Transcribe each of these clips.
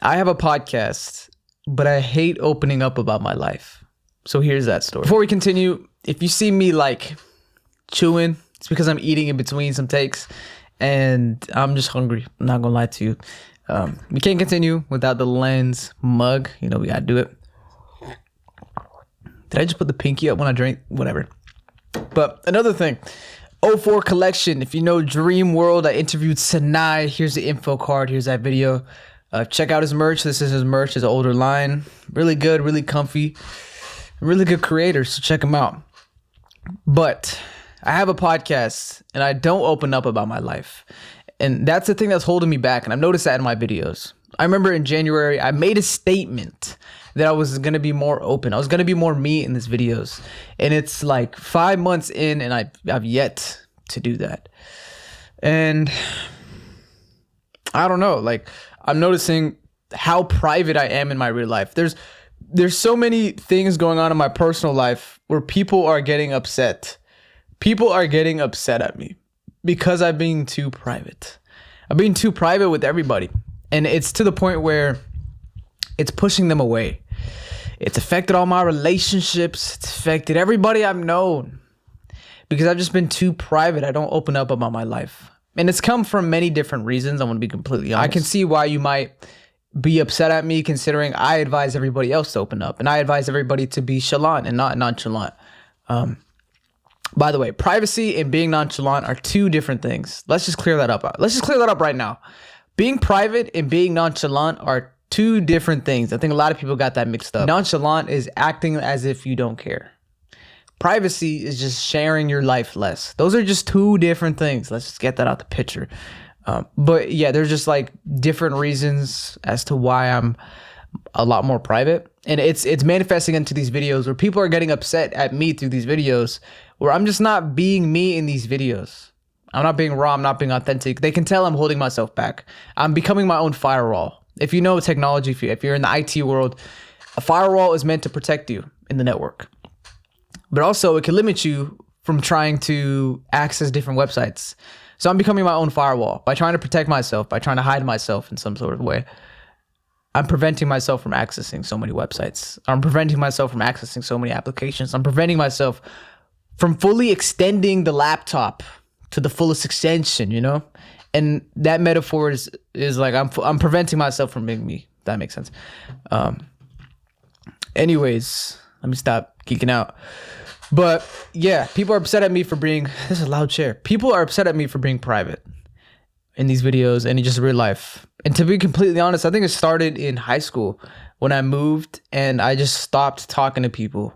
I have a podcast, but I hate opening up about my life. So here's that story. Before we continue, if you see me like chewing, it's because I'm eating in between some takes and I'm just hungry. I'm not gonna lie to you. We can't continue without the Lens mug. You know, we gotta do it. Did I just put the pinky up when I drank? Whatever. But another thing, O4 collection. If you know Dream World, I interviewed Sanai. Here's the info card. Here's that video. Check out his merch. This is his merch, his older line. Really good, really comfy, really good creator. So check him out. But I have a podcast and I don't open up about my life. And that's the thing that's holding me back. And I've noticed that in my videos. I remember in January, I made a statement that I was going to be more open. I was going to be more me in these videos. And it's like 5 months in and I've yet to do that. And I don't know, like I'm noticing how private I am in my real life. There's so many things going on in my personal life where people are getting upset. People are getting upset at me because I'm being too private. I'm being too private with everybody. And it's to the point where it's pushing them away. It's affected all my relationships. It's affected everybody I've known because I've just been too private. I don't open up about my life. And it's come from many different reasons. I'm going to be completely honest. I can see why you might be upset at me considering I advise everybody else to open up. And I advise everybody to be chalant and not nonchalant. By the way, privacy and being nonchalant are two different things. Let's just clear that up. Let's just clear that up right now. Being private and being nonchalant are two different things. I think a lot of people got that mixed up. Nonchalant is acting as if you don't care. Privacy is just sharing your life less. Those are just two different things. Let's just get that out the picture. But yeah, there's just like different reasons as to why I'm a lot more private. And it's manifesting into these videos where people are getting upset at me through these videos where I'm just not being me in these videos. I'm not being raw. I'm not being authentic. They can tell I'm holding myself back. I'm becoming my own firewall. If you know technology, if you're in the IT world, a firewall is meant to protect you in the network. But also it can limit you from trying to access different websites. So I'm becoming my own firewall by trying to protect myself, by trying to hide myself in some sort of way. I'm preventing myself from accessing so many websites. I'm preventing myself from accessing so many applications. I'm preventing myself from fully extending the laptop to the fullest extension, you know? And that metaphor is like I'm preventing myself from being me. If that makes sense. Anyways, let me stop geeking out. But yeah, people are upset at me for being, this is a loud chair. People are upset at me for being private in these videos and in just real life. And to be completely honest, I think it started in high school when I moved and I just stopped talking to people.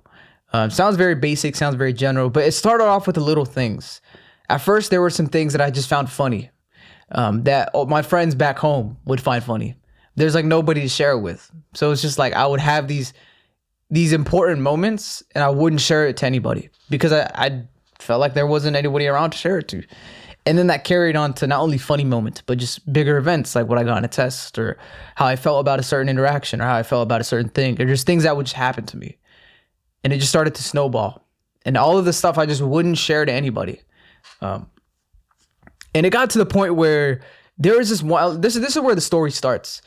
Sounds very basic, sounds very general, but it started off with the little things. At first, there were some things that I just found funny that my friends back home would find funny. There's like nobody to share it with. So it's just like I would have these important moments and I wouldn't share it to anybody because I felt like there wasn't anybody around to share it to. And then that carried on to not only funny moments, but just bigger events like what I got in a test or how I felt about a certain interaction or how I felt about a certain thing or just things that would just happen to me. And it just started to snowball. And all of the stuff I just wouldn't share to anybody. And it got to the point where there is this one, this is where the story starts.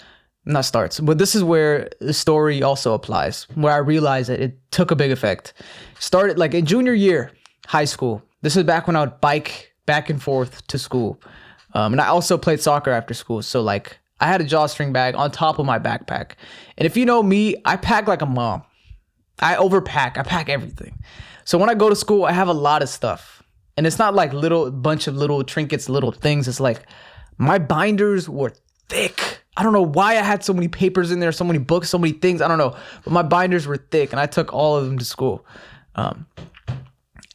Not starts, but this is where the story also applies, where I realized that it took a big effect. Started like in junior year, high school. This is back when I would bike back and forth to school. And I also played soccer after school. So like I had a drawstring bag on top of my backpack. And if you know me, I pack like a mom. I overpack. I pack everything. So when I go to school, I have a lot of stuff. And it's not like bunch of little trinkets, little things. It's like my binders were thick. I don't know why I had so many papers in there, so many books, so many things. I don't know. But my binders were thick and I took all of them to school. I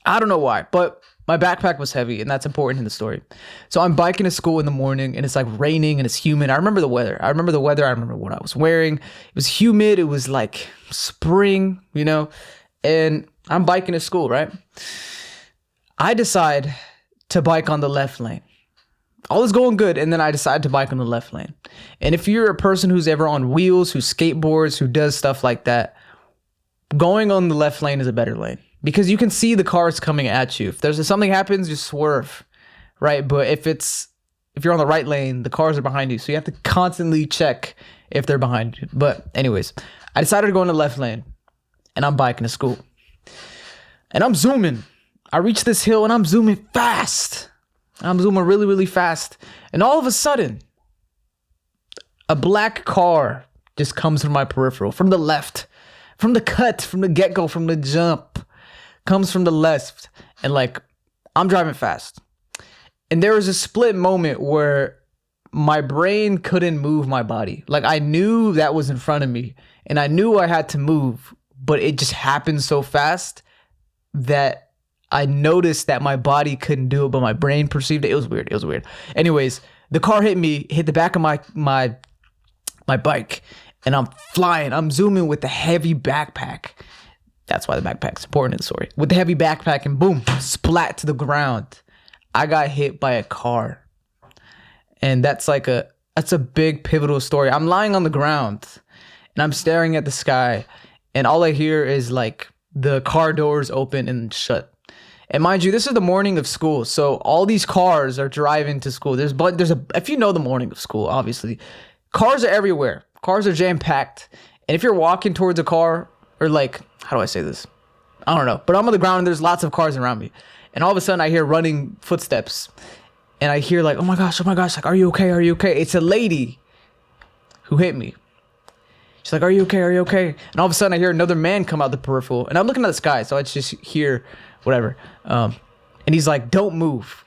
don't know why, but my backpack was heavy and that's important in the story. So I'm biking to school in the morning and it's like raining and it's humid. I remember the weather. I remember what I was wearing. It was humid. It was like spring, you know, and I'm biking to school, right? I decide to bike on the left lane. All is going good, and then I decide to bike on the left lane. And if you're a person who's ever on wheels, who skateboards, who does stuff like that, going on the left lane is a better lane because you can see the cars coming at you. If something happens, you swerve, right? But if you're on the right lane, the cars are behind you, so you have to constantly check if they're behind you. But anyways, I decided to go in the left lane and I'm biking to school. And I'm zooming. I reach this hill and I'm zooming fast. I'm zooming really, really fast. And all of a sudden, a black car just comes from my peripheral, from the left, from the cut, from the get-go, from the jump, comes from the left. And like, I'm driving fast. And there was a split moment where my brain couldn't move my body. Like, I knew that was in front of me and I knew I had to move, but it just happened so fast that I noticed that my body couldn't do it, but my brain perceived it. It was weird. It was weird. Anyways, the car hit me, hit the back of my bike, and I'm flying. I'm zooming with the heavy backpack. That's why the backpack's important in the story. With the heavy backpack, and boom, splat to the ground. I got hit by a car. And that's a big pivotal story. I'm lying on the ground and I'm staring at the sky, and all I hear is like the car doors open and shut. And mind you, this is the morning of school, so all these cars are driving to school. If you know the morning of school, obviously, cars are everywhere. Cars are jam packed, and if you're walking towards a car, or like, how do I say this? I don't know, but I'm on the ground and there's lots of cars around me, and all of a sudden I hear running footsteps, and I hear like, oh my gosh, like, are you okay? Are you okay? It's a lady who hit me. She's like, are you okay? Are you okay? And all of a sudden I hear another man come out the peripheral, and I'm looking at the sky, so I just hear whatever. And he's like, don't move.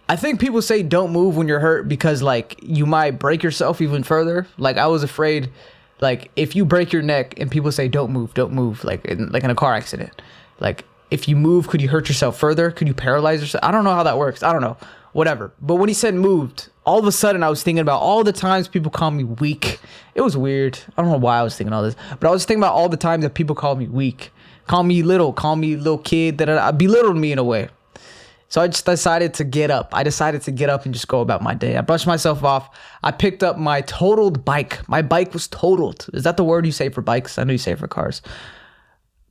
I think people say don't move when you're hurt because like you might break yourself even further. Like I was afraid, like if you break your neck and people say don't move, like in a car accident, like if you move, could you hurt yourself further? Could you paralyze yourself? I don't know how that works. I don't know. Whatever. But when he said moved, all of a sudden I was thinking about all the times people call me weak. It was weird. I don't know why I was thinking all this, but I was thinking about all the times that people call me weak. Call me little kid, that belittled me in a way. So I just decided to get up. I decided to get up and just go about my day. I brushed myself off. I picked up my totaled bike. My bike was totaled. Is that the word you say for bikes? I know you say it for cars.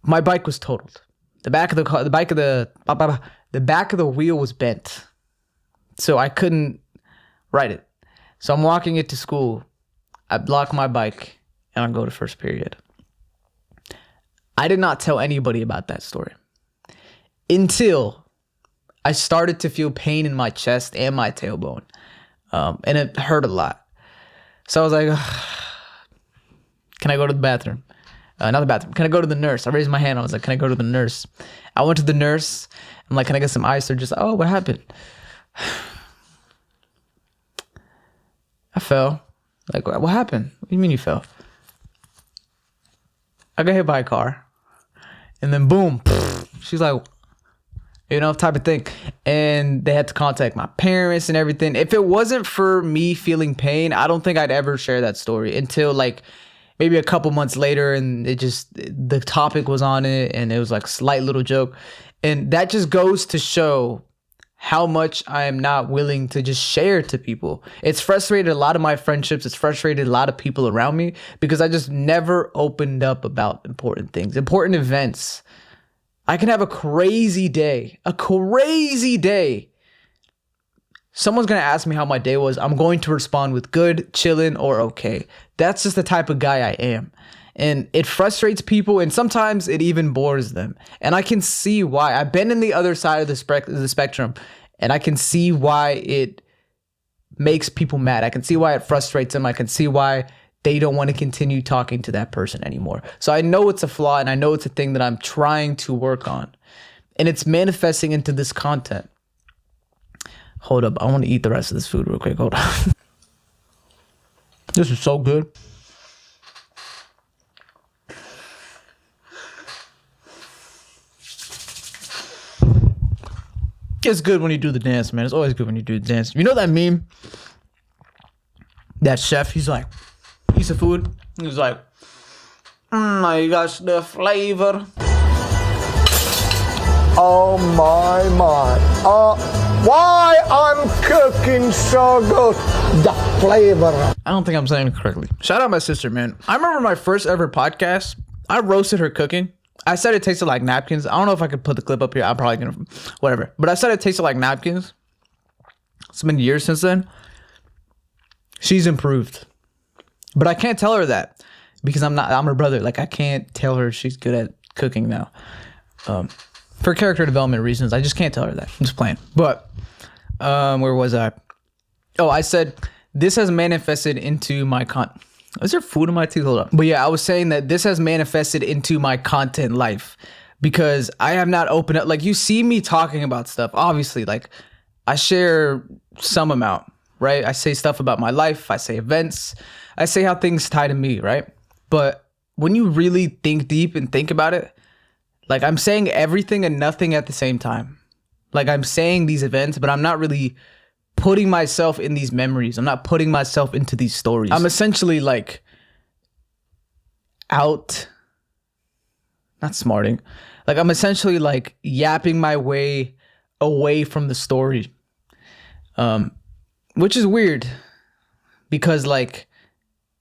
My bike was totaled. The back of the car, the back of the wheel was bent. So I couldn't ride it. So I'm walking it to school. I block my bike and I go to first period. I did not tell anybody about that story until I started to feel pain in my chest and my tailbone. And it hurt a lot. So I was like, can I go to the bathroom? Not the bathroom. Can I go to the nurse? I raised my hand. I was like, can I go to the nurse? I went to the nurse. I'm like, can I get some ice? They're just like, oh, what happened? I fell. Like, what happened? What do you mean you fell? I got hit by a car. And then boom, she's like, you know, type of thing. And they had to contact my parents and everything. If it wasn't for me feeling pain, I don't think I'd ever share that story until like maybe a couple months later. And the topic was on it and it was like a slight little joke. And that just goes to show how much I am not willing to just share to people. It's frustrated a lot of my friendships. It's frustrated a lot of people around me because I just never opened up about important things, important events. I can have a crazy day. Someone's going to ask me how my day was. I'm going to respond with good, chilling, or okay. That's just the type of guy I am. And it frustrates people, and sometimes it even bores them. And I can see why. I've been in the other side of the spectrum, and I can see why it makes people mad. I can see why it frustrates them. I can see why they don't want to continue talking to that person anymore. So I know it's a flaw, and I know it's a thing that I'm trying to work on. And it's manifesting into this content. Hold up. I want to eat the rest of this food real quick. Hold on. This is so good. It's good when you do the dance, man. It's always good when you do the dance. You know that meme? That chef, he's like, piece of food. He's like, I got the flavor. Oh my. Why I'm cooking so good? The flavor. I don't think I'm saying it correctly. Shout out my sister, man. I remember my first ever podcast. I roasted her cooking. I said it tasted like napkins. I don't know if I could put the clip up here. I'm probably gonna, whatever. But I said it tasted like napkins. It's been years since then. she's improved. But I can't tell her that because I'm her brother. Like, I can't tell her she's good at cooking now. For character development reasons, I just can't tell her that. I'm just playing. But where was I? Oh, I said this has manifested into my Is there food in my teeth? Hold up. But yeah, I was saying that this has manifested into my content life because I have not opened up. Like, you see me talking about stuff. Obviously, like, I share some amount, right? I say stuff about my life. I say events. I say how things tie to me, right? But when you really think deep and think about it, like, I'm saying everything and nothing at the same time. Like, I'm saying these events, but I'm not really putting myself in these memories. I'm not putting myself into these stories. I'm essentially like not smarting. Like, I'm essentially like yapping my way away from the story. Which is weird because, like,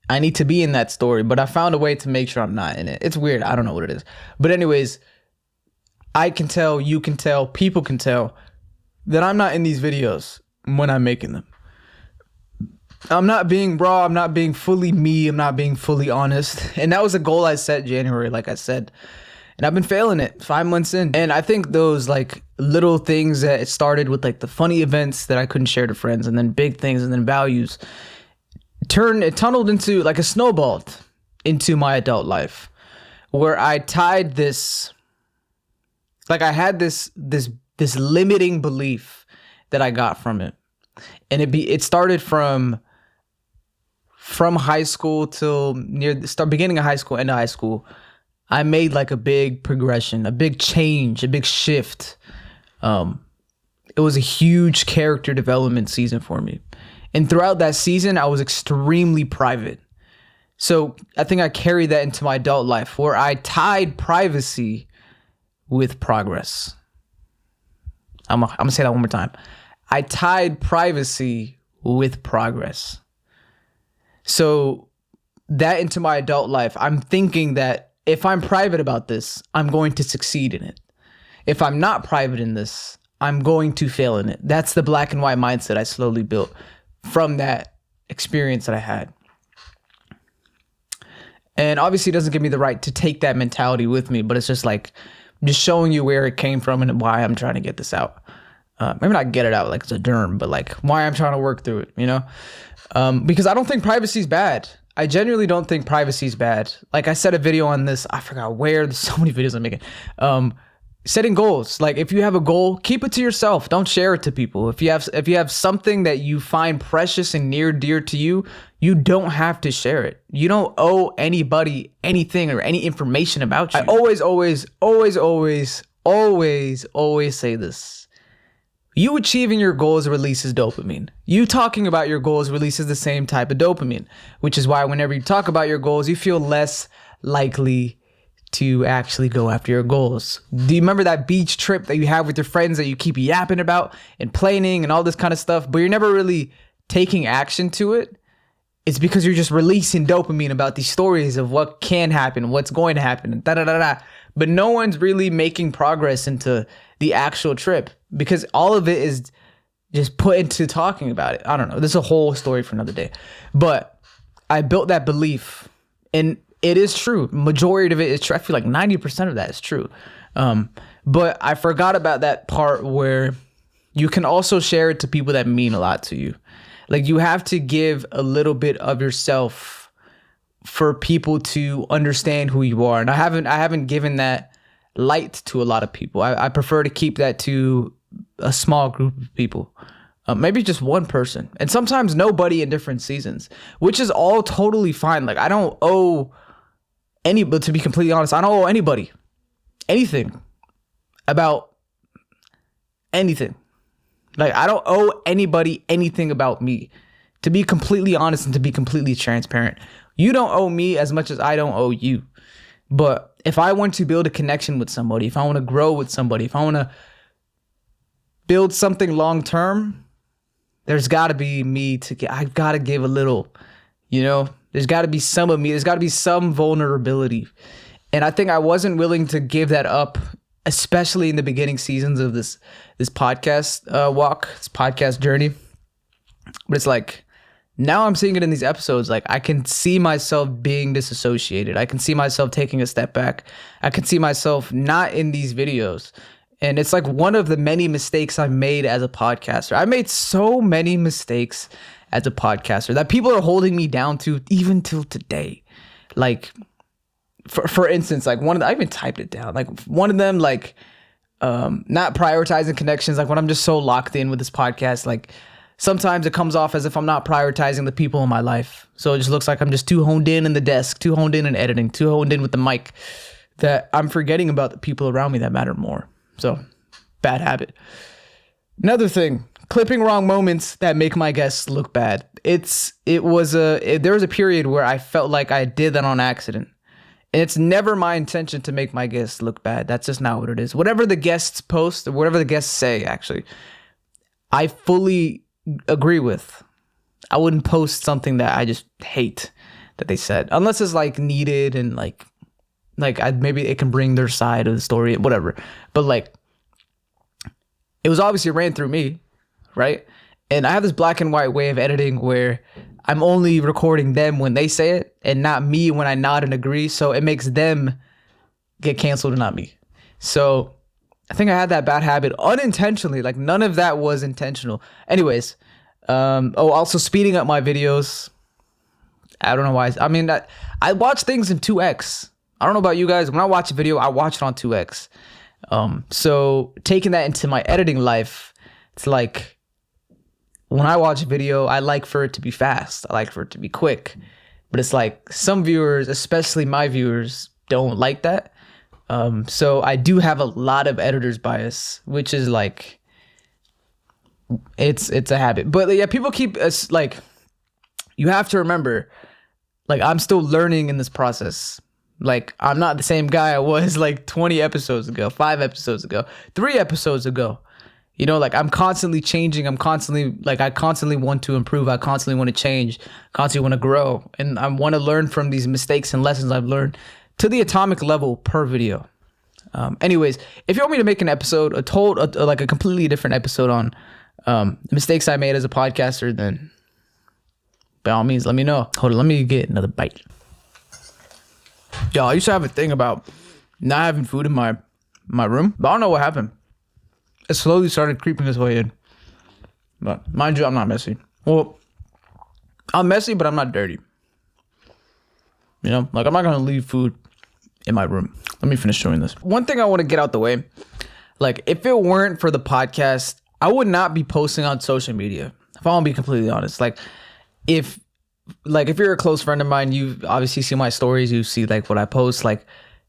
I need to be in that story, but I found a way to make sure I'm not in it. It's weird. I don't know what it is. But anyways, I can tell, you can tell, people can tell that I'm not in these videos when I'm making them. I'm not being raw. I'm not being fully me. I'm not being fully honest. And that was a goal I set January, like I said. And I've been failing it 5 months in. And I think those like little things that it started with, like the funny events that I couldn't share to friends, and then big things, and then values, it tunneled into, like, a snowballed into my adult life, where I tied this, like, I had this limiting belief that I got from it. And it started from high school till near the beginning of high school, end of high school. I made like a big progression, a big change, a big shift. It was a huge character development season for me. And throughout that season, I was extremely private. So I think I carried that into my adult life, where I tied privacy with progress. I'm gonna say that one more time. I tied privacy with progress. So that into my adult life, I'm thinking that if I'm private about this, I'm going to succeed in it. If I'm not private in this, I'm going to fail in it. That's the black and white mindset I slowly built from that experience that I had. And obviously it doesn't give me the right to take that mentality with me, but it's just like, just showing you where it came from and why I'm trying to get this out. Maybe not get it out like it's a derm, but like why I'm trying to work through it, you know? Because I don't think privacy is bad. I genuinely don't think privacy is bad. Like, I said a video on this, I forgot where, there's so many videos I'm making. Setting goals. Like, if you have a goal, keep it to yourself. Don't share it to people. If you have something that you find precious and near dear to you, you don't have to share it. You don't owe anybody anything or any information about you. I always say this. You achieving your goals releases dopamine. You talking about your goals releases the same type of dopamine, which is why whenever you talk about your goals, you feel less likely to actually go after your goals. Do you remember that beach trip that you have with your friends that you keep yapping about and planning and all this kind of stuff, but you're never really taking action to it? It's because you're just releasing dopamine about these stories of what can happen, what's going to happen, and da-da-da-da. But no one's really making progress into the actual trip because all of it is just put into talking about it. I don't know. This is a whole story for another day. But I built that belief, and it is true. Majority of it is true. I feel like 90% of that is true. But I forgot about that part where you can also share it to people that mean a lot to you. Like, you have to give a little bit of yourself for people to understand who you are. And I haven't given that light to a lot of people. I prefer to keep that to a small group of people. Maybe just one person. And sometimes nobody in different seasons, which is all totally fine. Like, I don't owe but to be completely honest, I don't owe anybody anything about anything. Like, I don't owe anybody anything about me. To be completely honest and to be completely transparent, you don't owe me as much as I don't owe you. But if I want to build a connection with somebody, if I want to grow with somebody, if I want to build something long term, there's got to be me I've got to give a little, you know? There's got to be some of me. There's got to be some vulnerability. And I think I wasn't willing to give that up, especially in the beginning seasons of this podcast this podcast journey. But it's like, Now I'm seeing it in these episodes. Like, I can see myself being disassociated. I can see myself taking a step back. I can see myself not in these videos. And it's like one of the many mistakes I've made as a podcaster. I made so many mistakes as a podcaster that people are holding me down to even till today. Like, for instance, like I even typed it down. Like one of them, like, not prioritizing connections. Like when I'm just so locked in with this podcast, like sometimes it comes off as if I'm not prioritizing the people in my life. So it just looks like I'm just too honed in the desk, too honed in editing, too honed in with the mic, that I'm forgetting about the people around me that matter more. So bad habit. Another thing, clipping wrong moments that make my guests look bad. There was a period where I felt like I did that on accident. And it's never my intention to make my guests look bad. That's just not what it is. Whatever the guests post, or whatever the guests say, actually, I fully agree with. I wouldn't post something that I just hate that they said, unless it's like needed and like maybe it can bring their side of the story, whatever. But like, it was obviously ran through me, right? And I have this black and white way of editing where I'm only recording them when they say it and not me when I nod and agree. So it makes them get canceled and not me. So I think I had that bad habit unintentionally. Like none of that was intentional. Anyways, also speeding up my videos. I don't know why. I mean, I watch things in 2x. I don't know about you guys. When I watch a video, I watch it on 2x. So taking that into my editing life, it's like, when I watch a video, I like for it to be fast. I like for it to be quick. But it's like some viewers, especially my viewers, don't like that. So I do have a lot of editor's bias, which is like, it's a habit. But yeah, people keep us like, you have to remember, like I'm still learning in this process. Like I'm not the same guy I was like 20 episodes ago, 5 episodes ago, 3 episodes ago. You know, like I'm constantly changing. I constantly want to improve. I constantly want to change, constantly want to grow. And I want to learn from these mistakes and lessons I've learned to the atomic level per video. Anyways, if you want me to make an episode, like a completely different episode on the mistakes I made as a podcaster, then by all means, let me know. Hold on, let me get another bite. Yo, I used to have a thing about not having food in my room, but I don't know what happened. It slowly started creeping its way in. But mind you, I'm not messy. Well, I'm messy, but I'm not dirty. You know, like I'm not going to leave food in my room. Let me finish showing this. One thing I want to get out the way, like if it weren't for the podcast, I would not be posting on social media. If I want to be completely honest, like if you're a close friend of mine, you obviously see my stories, you see like what I post, like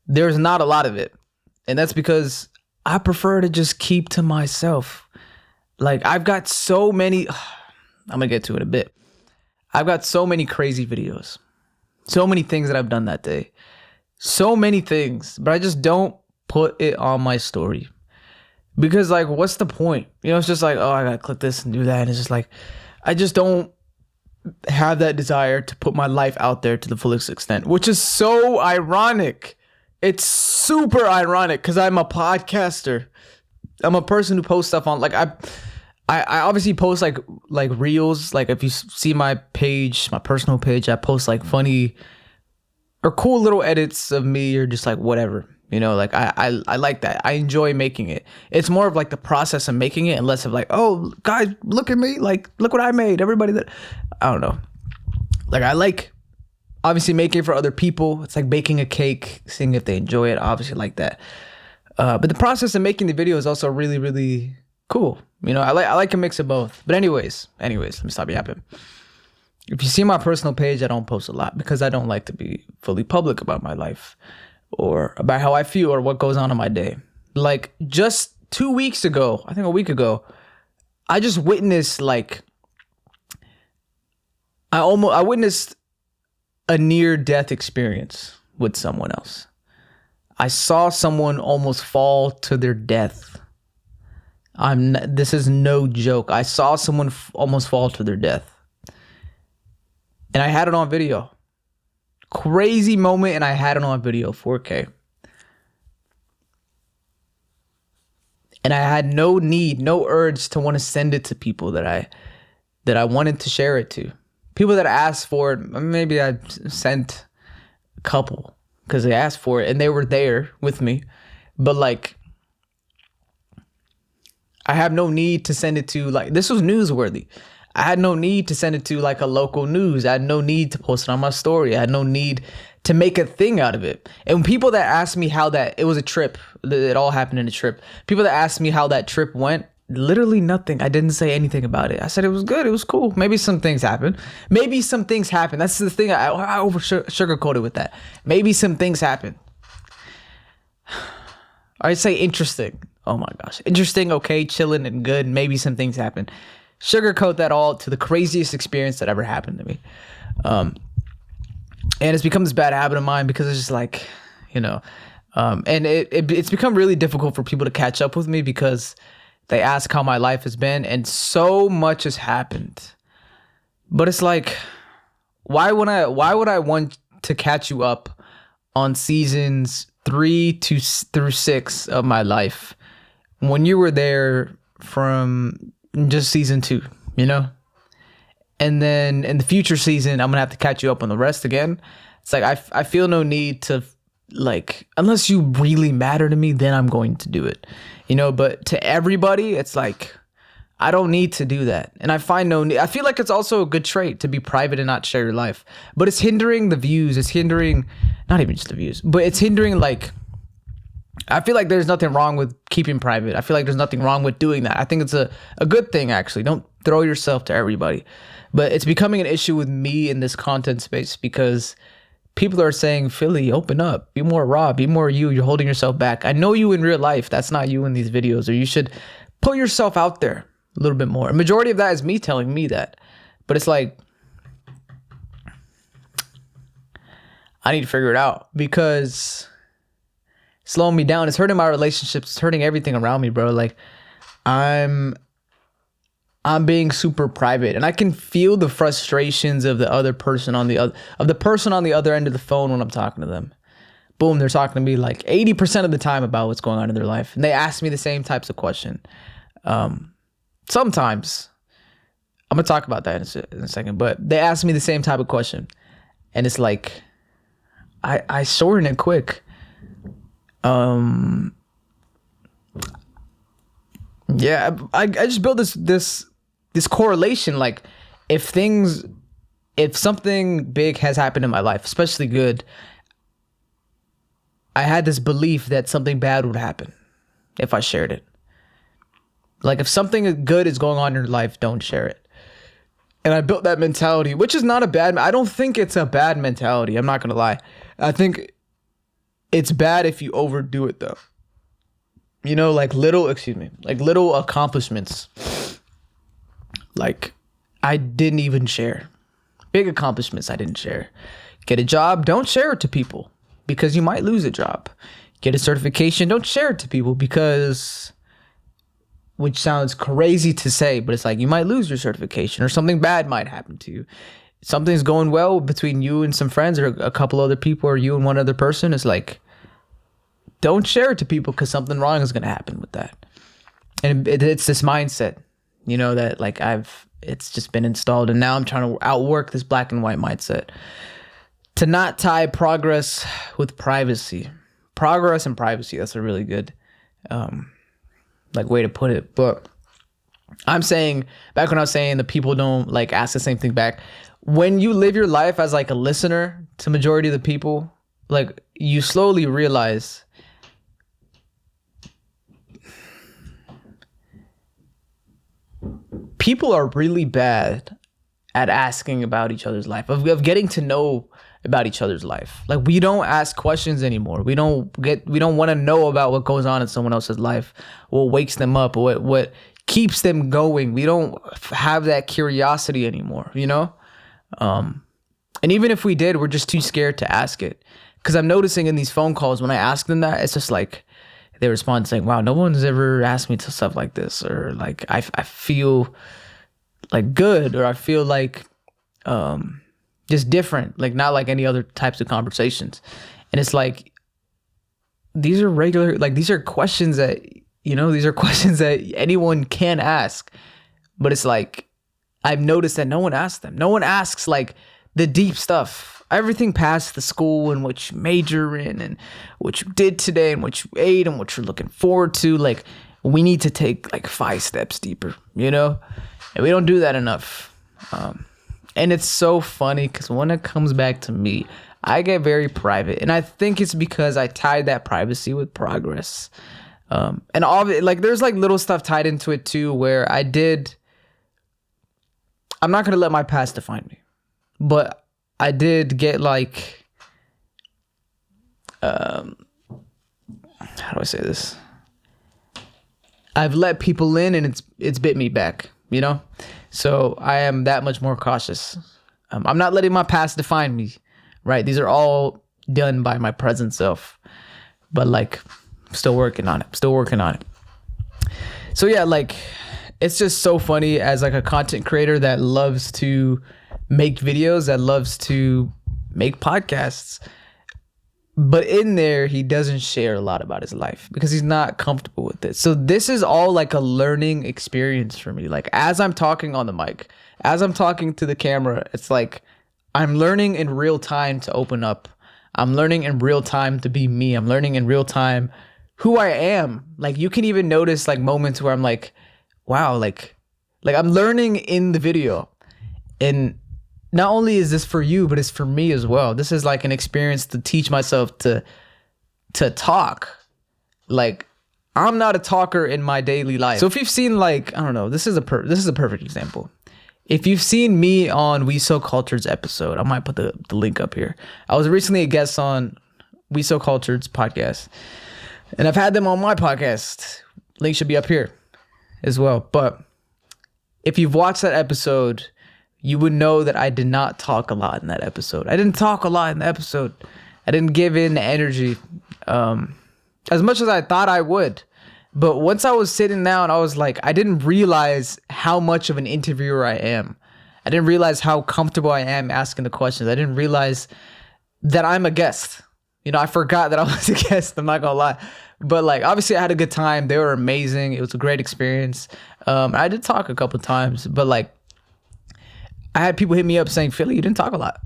there's not a lot of it. And that's because I prefer to just keep to myself. Like I've got so many, I'm gonna get to it in a bit. I've got so many crazy videos, so many things that I've done that day, so many things, but I just don't put it on my story because like, what's the point? You know, it's just like, oh, I gotta click this and do that. And it's just like, I just don't have that desire to put my life out there to the fullest extent, which is so ironic. It's super ironic because I'm a podcaster. I'm a person who posts stuff on, like I obviously post like reels. Like if you see my page, my personal page, I post like funny or cool little edits of me or just like whatever, you know, like I like that. I enjoy making it. It's more of like the process of making it and less of like, oh guys, look at me, like look what I made. Everybody that, I don't know. Like I like obviously making it for other people. It's like baking a cake, seeing if they enjoy it. Obviously like that. But the process of making the video is also really, really cool. You know, I like a mix of both. But anyways, let me stop yapping. If you see my personal page, I don't post a lot because I don't like to be fully public about my life or about how I feel or what goes on in my day. Like just 2 weeks ago, I think a week ago, I just witnessed like, I witnessed a near-death experience with someone else. I saw someone almost fall to their death. This is no joke. I saw someone almost fall to their death. And I had it on video. Crazy moment, and I had it on video, 4K. And I had no urge to want to send it to people that I wanted to share it to. People that asked for it, maybe I sent a couple because they asked for it and they were there with me. But like, I have no need to send it to, like, this was newsworthy. I had no need to send it to like a local news. I had no need to post it on my story. I had no need to make a thing out of it. And people that asked me how it was a trip, it all happened in a trip. People that asked me how that trip went, literally nothing. I didn't say anything about it. I said it was good. It was cool. Maybe some things happened. That's the thing. I over sugarcoated with that. Maybe some things happen. I'd say interesting. Oh my gosh. Interesting, okay, chilling and good. Maybe some things happen. Sugarcoat that all to the craziest experience that ever happened to me. And it's become this bad habit of mine because it's just like, and it's become really difficult for people to catch up with me because they ask how my life has been and so much has happened. But it's like, why would I want to catch you up on seasons 3 through 6 of my life when you were there from just season 2, And then in the future season, I'm gonna have to catch you up on the rest again. It's like I feel no need to, like, unless you really matter to me, then I'm going to do it. But to everybody, it's like I don't need to do that. And I find no need. I feel like it's also a good trait to be private and not share your life. But it's hindering the views. It's hindering not even just the views, but it's hindering, like, I feel like there's nothing wrong with keeping private. I feel like there's nothing wrong with doing that. I think it's a good thing, actually. Don't throw yourself to everybody. But it's becoming an issue with me in this content space because people are saying, Philly, open up. Be more raw. Be more you. You're holding yourself back. I know you in real life. That's not you in these videos. Or you should put yourself out there a little bit more. A majority of that is me telling me that. But it's like, I need to figure it out because it's slowing me down. It's hurting my relationships. It's hurting everything around me, bro. Like, I'm being super private, and I can feel the frustrations of the person on the other end of the phone when I'm talking to them. Boom, they're talking to me like 80% of the time about what's going on in their life, and they ask me the same types of question. Sometimes I'm gonna talk about that in a second, but they ask me the same type of question, and it's like I shorten it quick. Yeah, I just built this correlation. Like, if something big has happened in my life, especially good, I had this belief that something bad would happen if I shared it. Like, if something good is going on in your life, don't share it. And I built that mentality, which is not I don't think it's a bad mentality. I'm not gonna lie. I think it's bad if you overdo it, though. Like little accomplishments. Like, I didn't even share. Big accomplishments I didn't share. Get a job, don't share it to people because you might lose a job. Get a certification, don't share it to people because, which sounds crazy to say, but it's like you might lose your certification or something bad might happen to you. Something's going well between you and some friends or a couple other people or you and one other person. It's like, don't share it to people because something wrong is going to happen with that. And it's this mindset, that like it's just been installed. And now I'm trying to outwork this black and white mindset to not tie progress with privacy. Progress and privacy. That's a really good way to put it. But I'm saying, back when I was saying that people don't like ask the same thing back. When you live your life as like a listener to majority of the people, like, you slowly realize people are really bad at asking about each other's life, of getting to know about each other's life. Like, we don't ask questions anymore. We don't want to know about what goes on in someone else's life, what wakes them up, what keeps them going. We don't have that curiosity anymore, and even if we did, we're just too scared to ask it. Because I'm noticing in these phone calls, when I ask them that, it's just like they respond saying, wow, no one's ever asked me to stuff like this, or like I feel like good, or I feel like just different, like not like any other types of conversations. And it's like, these are regular, like these are questions that anyone can ask, but it's like, I've noticed that no one asks them. No one asks like the deep stuff. Everything past the school and what you major in and what you did today and what you ate and what you're looking forward to. Like, we need to take like 5 steps deeper, you know? And we don't do that enough. And it's so funny because when it comes back to me, I get very private. And I think it's because I tied that privacy with progress. And all of it, like, there's like little stuff tied into it too, where I'm not going to let my past define me. But I did get like, how do I say this? I've let people in and it's bit me back, you know? So I am that much more cautious. I'm not letting my past define me, right? These are all done by my present self. But like, I'm still working on it. So yeah, like, it's just so funny as like a content creator that loves to make videos, that loves to make podcasts. But in there, he doesn't share a lot about his life because he's not comfortable with it. So this is all like a learning experience for me. Like, as I'm talking on the mic, as I'm talking to the camera, it's like I'm learning in real time to open up. I'm learning in real time to be me. I'm learning in real time who I am. Like, you can even notice like moments where I'm like, wow, like I'm learning in the video. And not only is this for you, but it's for me as well. This is like an experience to teach myself to talk. Like, I'm not a talker in my daily life. So if you've seen like, I don't know, this is a perfect example. If you've seen me on We So Cultured's episode, I might put the link up here. I was recently a guest on We So Cultured's podcast, and I've had them on my podcast. Link should be up here as well. But if you've watched that episode, you would know that I did not talk a lot in that episode. I didn't talk a lot in the episode. I didn't give in the energy as much as I thought I would. But once I was sitting down, I was like, I didn't realize how much of an interviewer I am. I didn't realize how comfortable I am asking the questions. I didn't realize that I'm a guest. You know, I forgot that I was a guest. I'm not gonna lie. But like, obviously I had a good time. They were amazing. It was a great experience. I did talk a couple times, but like, I had people hit me up saying, Philly, you didn't talk a lot.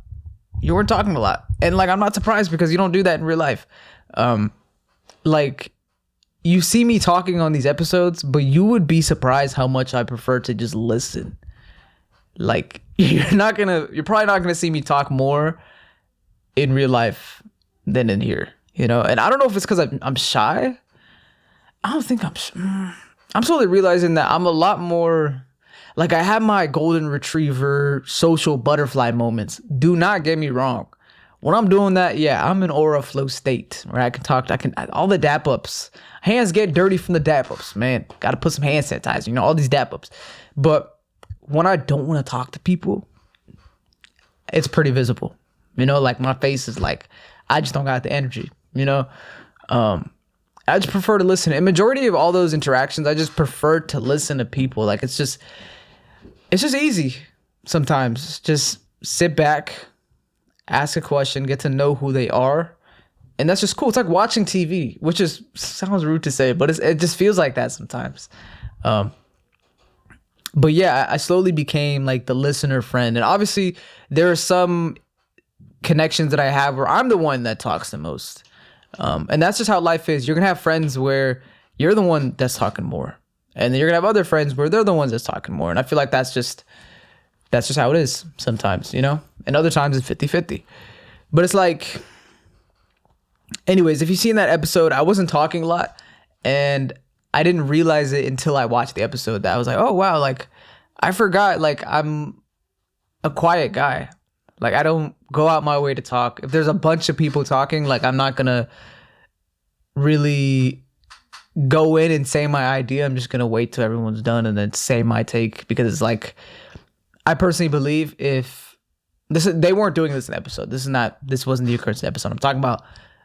You weren't talking a lot. And like, I'm not surprised because you don't do that in real life. Like, you see me talking on these episodes, but you would be surprised how much I prefer to just listen. Like, you're probably not gonna see me talk more in real life than in here, you know? And I don't know if it's because I'm shy. I don't think I'm slowly realizing that I'm a lot more, like, I have my golden retriever social butterfly moments. Do not get me wrong. When I'm doing that, yeah, I'm in aura flow state where I can all the dap ups. Hands get dirty from the dap ups, man. Got to put some hand sanitizer, you know, all these dap ups. But when I don't want to talk to people, it's pretty visible. You know, like, my face is like, I just don't got the energy, you know? I just prefer to listen. And majority of all those interactions, I just prefer to listen to people. Like, it's just easy sometimes. Just sit back, ask a question, get to know who they are. And that's just cool. It's like watching TV, which sounds rude to say, but it just feels like that sometimes. But yeah, I slowly became like the listener friend. And obviously there are some connections that I have where I'm the one that talks the most. And that's just how life is. You're going to have friends where you're the one that's talking more. And then you're going to have other friends where they're the ones that's talking more. And I feel like that's just how it is sometimes, you know? And other times it's 50-50. But it's like, anyways, if you've seen that episode, I wasn't talking a lot. And I didn't realize it until I watched the episode that I was like, oh, wow, like, I forgot, like, I'm a quiet guy. Like, I don't go out my way to talk. If there's a bunch of people talking, like, I'm not going to really go in and say my idea. I'm just going to wait till everyone's done and then say my take, because it's like, I personally believe they weren't doing this in the episode. This wasn't the occurrence in the episode. I'm talking about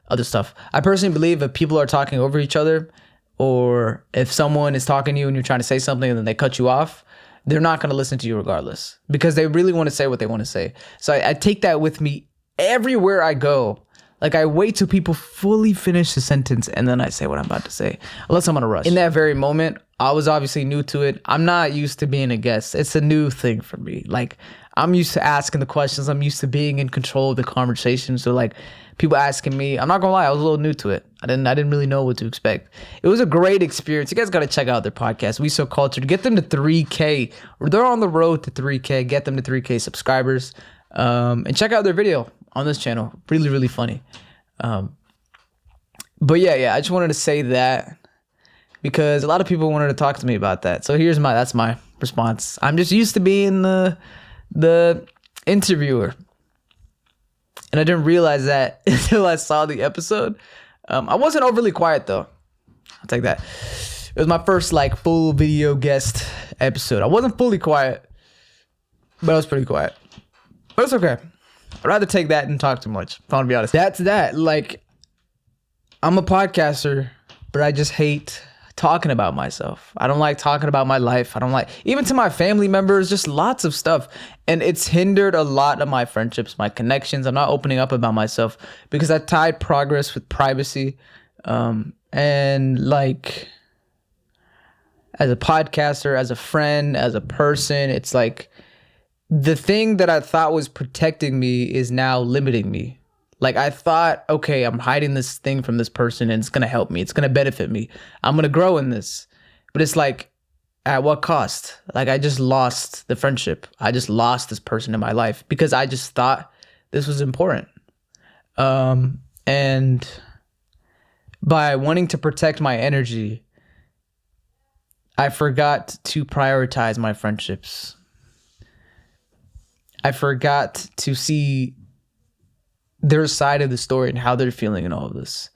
other stuff. I personally believe if people are talking over each other, or if someone is talking to you and you're trying to say something and then they cut you off, they're not going to listen to you regardless, because they really want to say what they want to say. So I take that with me everywhere I go. Like, I wait till people fully finish the sentence and then I say what I'm about to say, unless I'm on a rush. In that very moment, I was obviously new to it. I'm not used to being a guest. It's a new thing for me. Like, I'm used to asking the questions. I'm used to being in control of the conversation. So, like, people asking me, I'm not gonna lie, I was a little new to it. I didn't really know what to expect. It was a great experience. You guys gotta check out their podcast, We So Cultured. Get them to 3K. They're on the road to 3K. Get them to 3K subscribers. And check out their video on this channel. Really, really funny. But yeah, I just wanted to say that because a lot of people wanted to talk to me about that. So that's my response. I'm just used to being the interviewer. And I didn't realize that until I saw the episode. I wasn't overly quiet though. I'll take that. It was my first like full video guest episode. I wasn't fully quiet, but I was pretty quiet. But it's okay. I'd rather take that than talk too much, if I want to be honest. That's that. Like, I'm a podcaster, but I just hate talking about myself. I don't like talking about my life. I don't like, even to my family members, just lots of stuff. And it's hindered a lot of my friendships, my connections. I'm not opening up about myself because I tied progress with privacy. And like, as a podcaster, as a friend, as a person, it's like, the thing that I thought was protecting me is now limiting me. Like, I thought, okay, I'm hiding this thing from this person and it's going to help me. It's going to benefit me. I'm going to grow in this. But it's like, at what cost? Like, I just lost the friendship. I just lost this person in my life because I just thought this was important. And by wanting to protect my energy, I forgot to prioritize my friendships. I forgot to see their side of the story and how they're feeling in all of this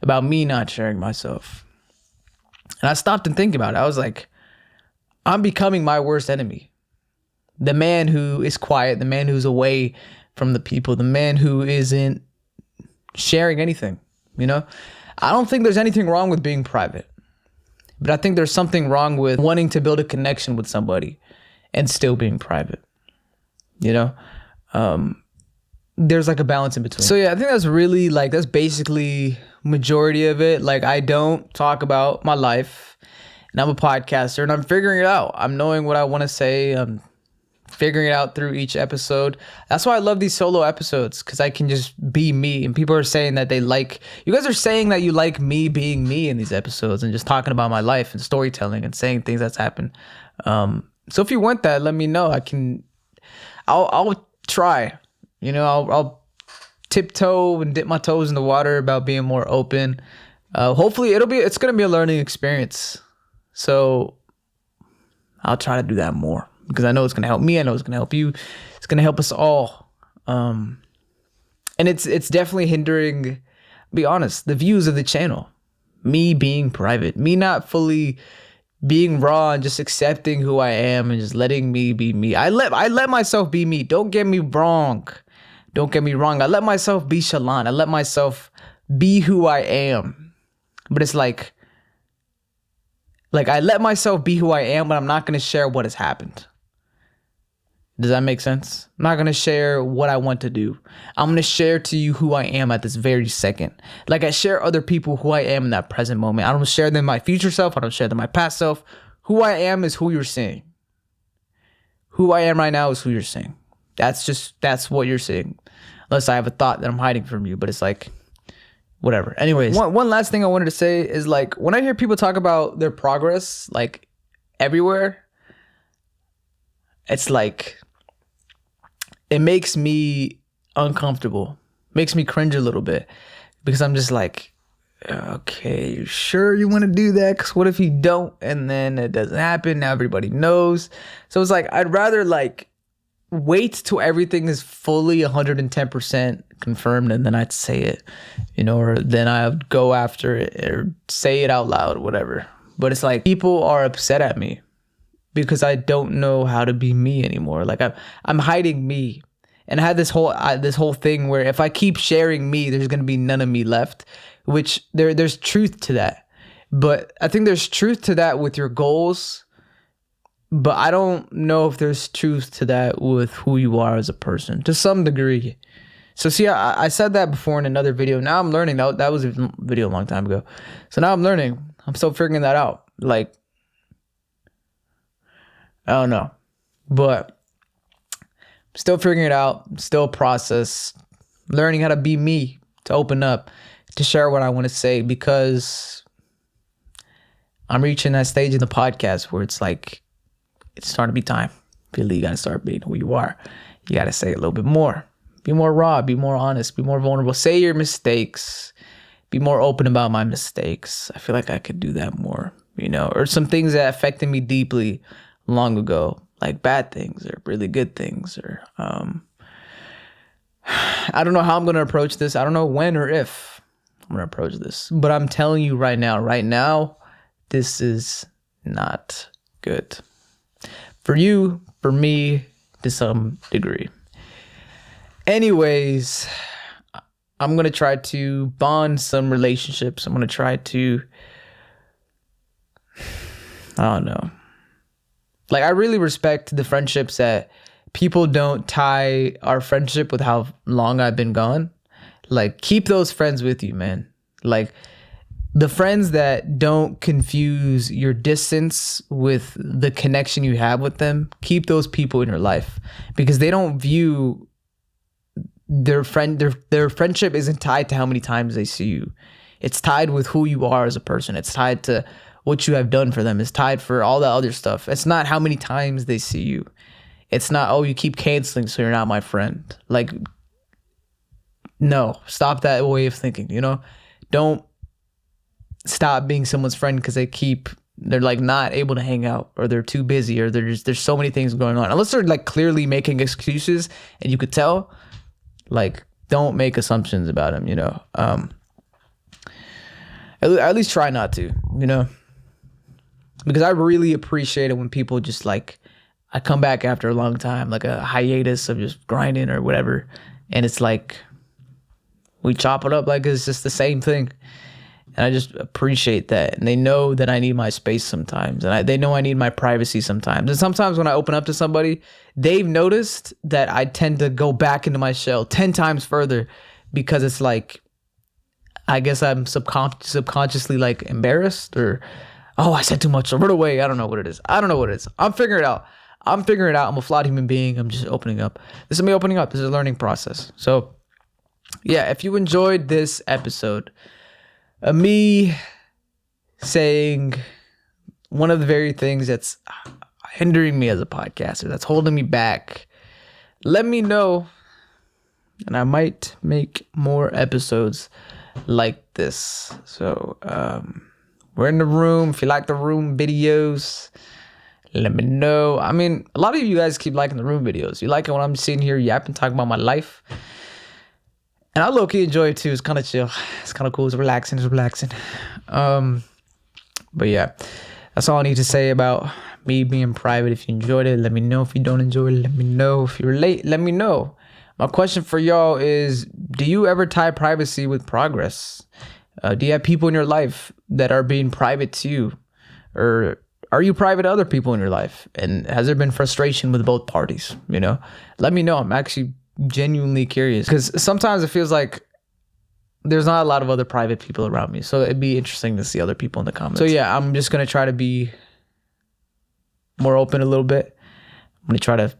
about me not sharing myself. And I stopped and think about it. I was like, I'm becoming my worst enemy. The man who is quiet, the man who's away from the people, the man who isn't sharing anything, you know? I don't think there's anything wrong with being private, but I think there's something wrong with wanting to build a connection with somebody and still being private. You know, there's like a balance in between. So yeah, I think that's really like, that's basically majority of it. Like, I don't talk about my life and I'm a podcaster and I'm figuring it out. I'm knowing what I want to say. I'm figuring it out through each episode. That's why I love these solo episodes, because I can just be me. And people are saying that you guys are saying that you like me being me in these episodes and just talking about my life and storytelling and saying things that's happened. So if you want that, let me know. I'll try, you know, I'll tiptoe and dip my toes in the water about being more open. Hopefully it's going to be a learning experience. So I'll try to do that more because I know it's going to help me. I know it's going to help you. It's going to help us all. And it's definitely hindering, be honest, the views of the channel, me being private, me not fully being raw and just accepting who I am and just letting me be me. I let myself be me. Don't get me wrong. I let myself be Shalon. I let myself be who I am. But it's like I let myself be who I am, but I'm not going to share what has happened. Does that make sense? I'm not going to share what I want to do. I'm going to share to you who I am at this very second. Like, I share other people who I am in that present moment. I don't share them my future self. I don't share them my past self. Who I am is who you're seeing. Who I am right now is who you're seeing. That's what you're seeing. Unless I have a thought that I'm hiding from you, but it's like, whatever. Anyways, one last thing I wanted to say is, like, when I hear people talk about their progress, like, everywhere, it's like, it makes me uncomfortable, makes me cringe a little bit, because I'm just like, okay, you sure you want to do that? Because what if you don't, and then it doesn't happen? Now everybody knows. So it's like, I'd rather like wait till everything is fully 110% confirmed, and then I'd say it, you know, or then I'd go after it or say it out loud, whatever. But it's like, people are upset at me because I don't know how to be me anymore. Like, I'm hiding me. And I had this whole thing where if I keep sharing me, there's going to be none of me left, which there's truth to that. But I think there's truth to that with your goals, but I don't know if there's truth to that with who you are as a person, to some degree. So see, I said that before in another video. Now I'm learning. That was a video a long time ago. So now I'm learning. I'm still figuring that out. Like, I don't know. But I'm still figuring it out. Still a process. Learning how to be me, to open up, to share what I want to say, because I'm reaching that stage in the podcast where it's like, it's starting to be time. Really, you got to start being who you are. You got to say a little bit more. Be more raw, be more honest, be more vulnerable. Say your mistakes. Be more open about my mistakes. I feel like I could do that more, you know, or some things that affected me deeply long ago, like bad things or really good things, or I don't know how I'm going to approach this. I don't know when or if I'm going to approach this, but I'm telling you right now, this is not good. For you, for me, to some degree. Anyways, I'm going to try to bond some relationships. I'm going to try to, I don't know. Like, I really respect the friendships that people don't tie our friendship with how long I've been gone. Like, keep those friends with you, man. Like, the friends that don't confuse your distance with the connection you have with them, keep those people in your life, because they don't view their friendship isn't tied to how many times they see you. It's tied with who you are as a person. It's tied to what you have done for them. It's tied for all that other stuff. It's not how many times they see you. It's not, oh, you keep canceling, so you're not my friend. Like, no, stop that way of thinking, you know? Don't stop being someone's friend because they're like not able to hang out, or they're too busy, or there's so many things going on. Unless they're like clearly making excuses and you could tell, like, don't make assumptions about them, you know? At least try not to, you know? Because I really appreciate it when people just like, I come back after a long time, like a hiatus of just grinding or whatever, and it's like, we chop it up like it's just the same thing. And I just appreciate that. And they know that I need my space sometimes. And they know I need my privacy sometimes. And sometimes when I open up to somebody, they've noticed that I tend to go back into my shell 10 times further, because it's like, I guess I'm subconsciously like embarrassed, or, oh, I said too much, or run away. I don't know what it is. I'm figuring it out. I'm a flawed human being. I'm just opening up. This is me opening up. This is a learning process. So yeah, if you enjoyed this episode, me saying one of the very things that's hindering me as a podcaster, that's holding me back, let me know, and I might make more episodes like this. So we're in the room. If you like the room videos, let me know. I mean, a lot of you guys keep liking the room videos. You like it when I'm sitting here yapping, talking about my life. And I low-key enjoy it too. It's kind of chill. It's kind of cool. It's relaxing. But yeah, that's all I need to say about me being private. If you enjoyed it, let me know. If you don't enjoy it, let me know. If you relate, let me know. My question for y'all is, do you ever tie privacy with progress? Do you have people in your life that are being private to you? Or are you private to other people in your life? And has there been frustration with both parties? You know, let me know. I'm actually genuinely curious, because sometimes it feels like there's not a lot of other private people around me, so it'd be interesting to see other people in the comments. So yeah, I'm just gonna try to be more open a little bit. I'm gonna try to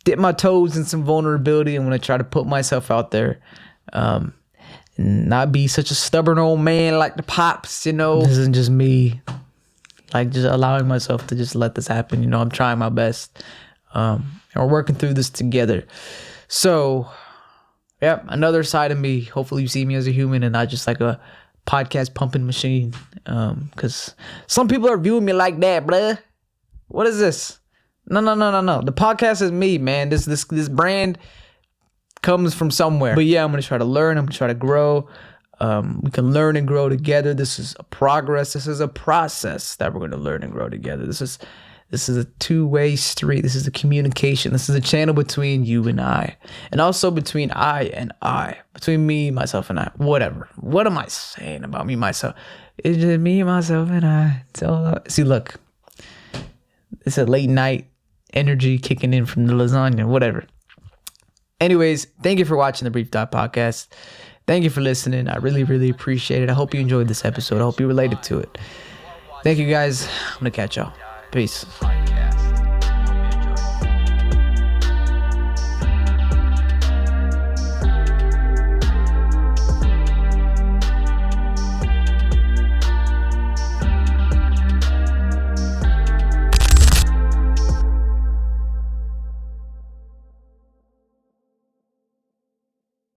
dip my toes in some vulnerability. I'm gonna try to put myself out there, and not be such a stubborn old man like the Pops, you know. This isn't just me like just allowing myself to just let this happen, you know. I'm trying my best, and we're working through this together. So, yeah, another side of me. Hopefully you see me as a human and not just like a podcast pumping machine. Because some people are viewing me like that, bruh. What is this? No. The podcast is me, man. This brand comes from somewhere. But yeah, I'm going to try to learn. I'm going to try to grow. We can learn and grow together. This is a progress. This is a process that we're going to learn and grow together. This is a two-way street. This is a communication. This is a channel between you and I. And also between I and I. Between me, myself, and I. Whatever. What am I saying about me, myself? It's just me, myself, and I. See, look. It's a late night energy kicking in from the lasagna. Whatever. Anyways, thank you for watching the Brief Thought Podcast. Thank you for listening. I really, really appreciate it. I hope you enjoyed this episode. I hope you related to it. Thank you guys. I'm going to catch y'all. Peace.